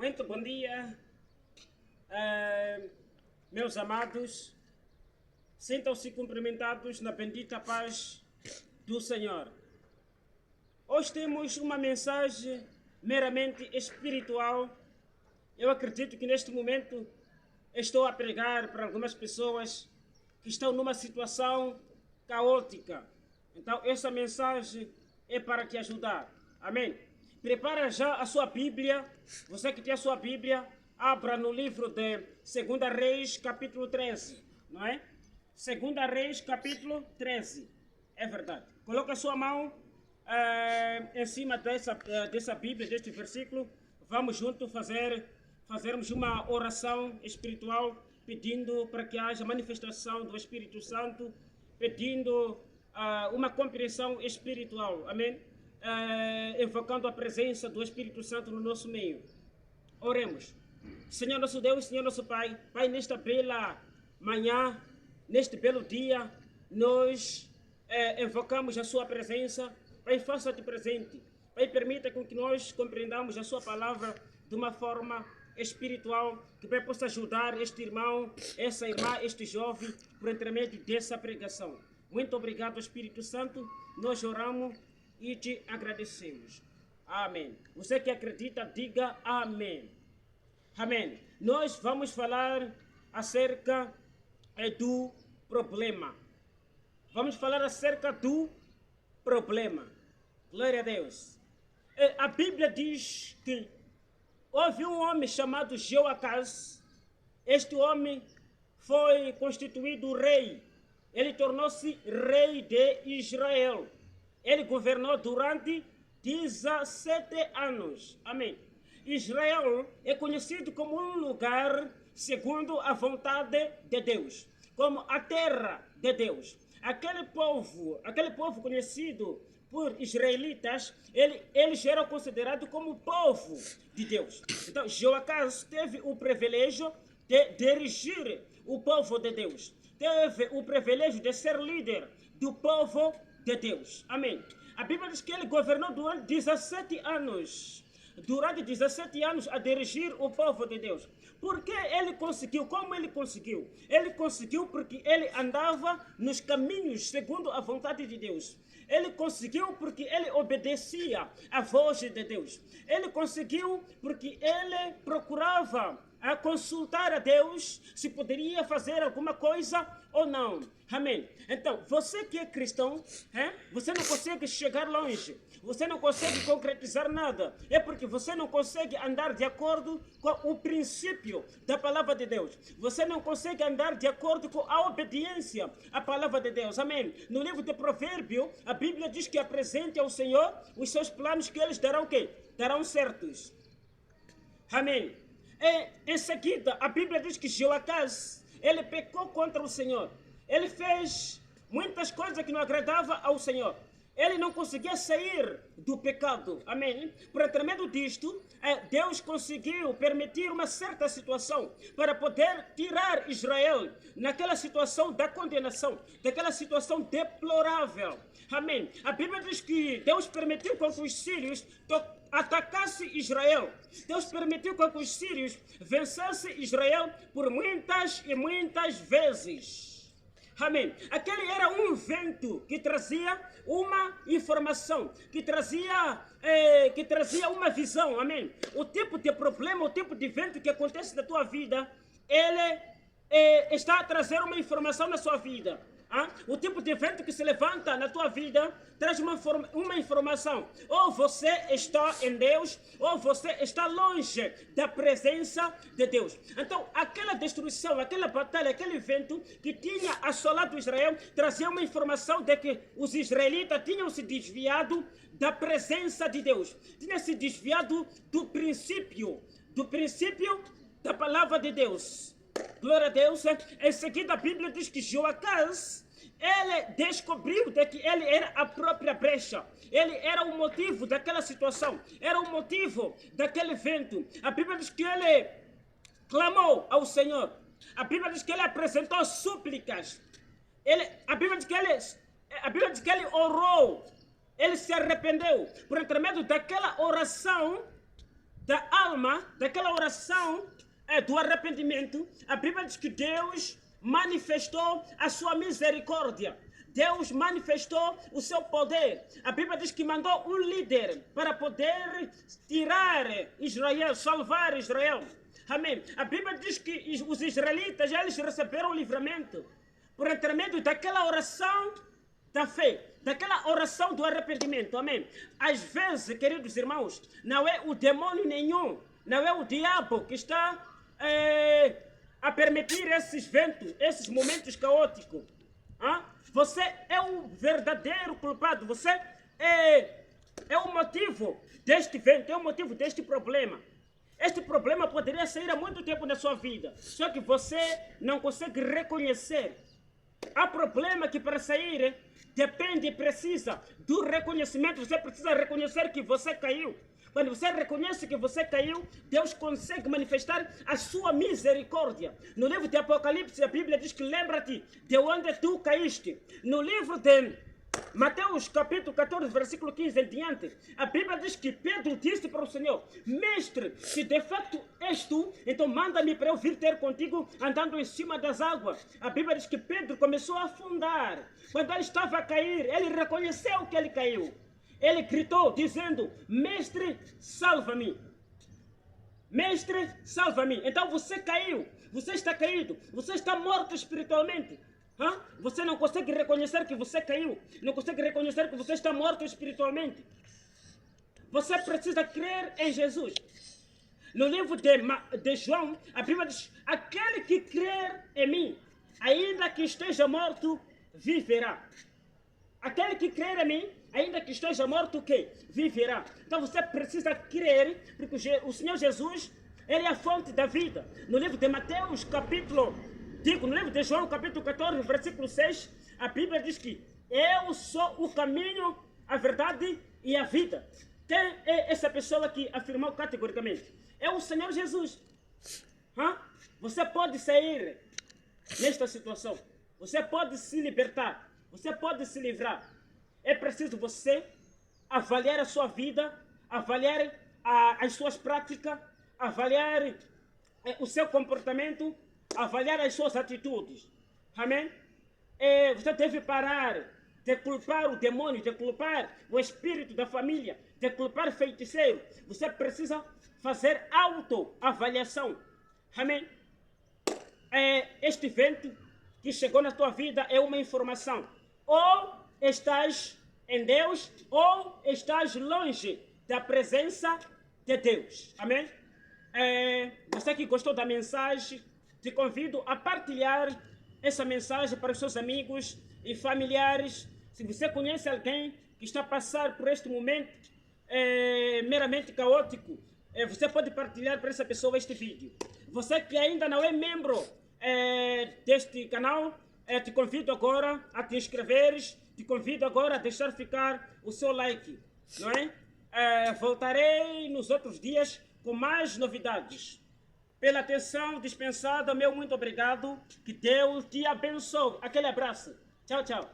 Muito bom dia, meus amados. Sintam-se cumprimentados na bendita paz do Senhor. Hoje temos uma mensagem meramente espiritual. Eu acredito que neste momento estou a pregar para algumas pessoas que estão numa situação caótica. Então essa mensagem é para te ajudar. Amém? Prepara já a sua Bíblia. Você que tem a sua Bíblia, abra no livro de 2 Reis, capítulo 13. Não é? 2 Reis, capítulo 13. É verdade. Coloque a sua mão em cima dessa Bíblia, deste versículo. Vamos juntos fazermos uma oração espiritual, pedindo para que haja manifestação do Espírito Santo, pedindo uma compreensão espiritual. Amém? Invocando a presença do Espírito Santo no nosso meio. Oremos. Senhor nosso Deus, Senhor nosso Pai, Pai, nesta bela manhã, neste belo dia, nós invocamos a sua presença. Pai, faça-te presente. Pai, permita com que nós compreendamos a sua palavra de uma forma espiritual, que Pai possa ajudar este irmão, essa irmã, este jovem, por intermédio dessa pregação. Muito obrigado, Espírito Santo. Nós oramos e te agradecemos. Amém. Você que acredita, diga amém. Amém. Nós vamos falar acerca do problema. Vamos falar acerca do problema. Glória a Deus. A Bíblia diz que houve um homem chamado Jeoacás. Este homem foi constituído rei. Ele tornou-se rei de Israel. Ele governou durante 17 anos. Amém. Israel é conhecido como um lugar segundo a vontade de Deus, como a terra de Deus. Aquele povo conhecido por israelitas, eles eram considerados como povo de Deus. Então, Jeoacás teve o privilégio de dirigir o povo de Deus. Teve o privilégio de ser líder do povo de Deus. Amém. A Bíblia diz que ele governou durante 17 anos. Durante 17 anos a dirigir o povo de Deus. Por que ele conseguiu? Como ele conseguiu? Ele conseguiu porque ele andava nos caminhos segundo a vontade de Deus. Ele conseguiu porque ele obedecia à voz de Deus. Ele conseguiu porque ele procurava consultar a Deus se poderia fazer alguma coisa ou não. Amém. Então, você que é cristão, você não consegue chegar longe. Você não consegue concretizar nada. É porque você não consegue andar de acordo com o princípio da palavra de Deus. Você não consegue andar de acordo com a obediência à palavra de Deus. Amém. No livro de Provérbio, a Bíblia diz que apresente ao Senhor os seus planos, que eles darão o quê? Darão certos. Amém. Em seguida, a Bíblia diz que Jeoacás, ele pecou contra o Senhor. Ele fez muitas coisas que não agradavam ao Senhor. Ele não conseguia sair do pecado. Amém? Por intermédio disto, Deus conseguiu permitir uma certa situação para poder tirar Israel naquela situação da condenação, daquela situação deplorável. Amém? A Bíblia diz que Deus permitiu com que os sírios atacasse Israel. Deus permitiu com que os sírios vencessem Israel por muitas e muitas vezes. Amém. Aquele era um vento que trazia uma informação, que trazia uma visão. Amém. O tipo de problema, o tipo de vento que acontece na tua vida, ele está a trazer uma informação na sua vida. O tipo de vento que se levanta na tua vida traz uma informação. Ou você está em Deus, ou você está longe da presença de Deus. Então, aquela destruição, aquela batalha, aquele vento que tinha assolado Israel, trazia uma informação de que os israelitas tinham se desviado da presença de Deus. Tinham se desviado do princípio da palavra de Deus. Glória a Deus. Em seguida, a Bíblia diz que Jeoacás, ele descobriu de que ele era a própria brecha. Ele era o motivo daquela situação. Era o motivo daquele vento. A Bíblia diz que ele clamou ao Senhor. A Bíblia diz que ele apresentou súplicas. A Bíblia diz que ele orou. Ele se arrependeu. Por intermédio daquela oração, da alma, daquela oração do arrependimento, a Bíblia diz que Deus manifestou a sua misericórdia. Deus manifestou o seu poder. A Bíblia diz que mandou um líder para poder tirar Israel, salvar Israel. Amém. A Bíblia diz que os israelitas, eles receberam o livramento por intermédio daquela oração da fé, daquela oração do arrependimento. Amém. Às vezes, queridos irmãos, não é o demônio nenhum, não é o diabo que está a permitir esses ventos, esses momentos caóticos. Você é o verdadeiro culpado. Você é o motivo deste vento, é o motivo deste problema. Este problema poderia sair há muito tempo na sua vida, só que você não consegue reconhecer. Há problema que para sair depende e precisa do reconhecimento. Você precisa reconhecer que você caiu. Quando você reconhece que você caiu, Deus consegue manifestar a sua misericórdia. No livro de Apocalipse, a Bíblia diz que lembra-te de onde tu caíste. No livro de Mateus capítulo 14, versículo 15 em diante, a Bíblia diz que Pedro disse para o Senhor: Mestre, se de facto és tu, então manda-me para eu vir ter contigo andando em cima das águas. A Bíblia diz que Pedro começou a afundar. Quando ele estava a cair, ele reconheceu que ele caiu. Ele gritou dizendo: Mestre, salva-me. Mestre, salva-me. Então você caiu, você está caído, você está morto espiritualmente. Você não consegue reconhecer que você caiu, não consegue reconhecer que você está morto espiritualmente. Você precisa crer em Jesus. No livro de João, a Bíblia diz: aquele que crer em mim, ainda que esteja morto, viverá. Aquele que crer em mim, ainda que esteja morto, o quê? Viverá. Então você precisa crer, porque o Senhor Jesus, Ele é a fonte da vida. No livro de Mateus, no livro de João, capítulo 14, versículo 6, a Bíblia diz que eu sou o caminho, a verdade e a vida. Quem é essa pessoa que afirmou categoricamente? É o Senhor Jesus. Você pode sair nesta situação. Você pode se libertar. Você pode se livrar. É preciso você avaliar a sua vida, avaliar as suas práticas, avaliar o seu comportamento, avaliar as suas atitudes. Amém? Você deve parar de culpar o demônio, de culpar o espírito da família, de culpar feiticeiro. Você precisa fazer autoavaliação. Amém? Este vento que chegou na tua vida é uma informação. Ou estás em Deus, ou estás longe da presença de Deus. Amém? Você que gostou da mensagem, te convido a partilhar essa mensagem para os seus amigos e familiares. Se você conhece alguém que está a passar por este momento meramente caótico, você pode partilhar para essa pessoa este vídeo. Você que ainda não é membro deste canal, te convido agora a te inscreveres, te convido agora a deixar ficar o seu like, não é? Voltarei nos outros dias com mais novidades. Pela atenção dispensada, meu muito obrigado. Que Deus te abençoe. Aquele abraço. Tchau, tchau.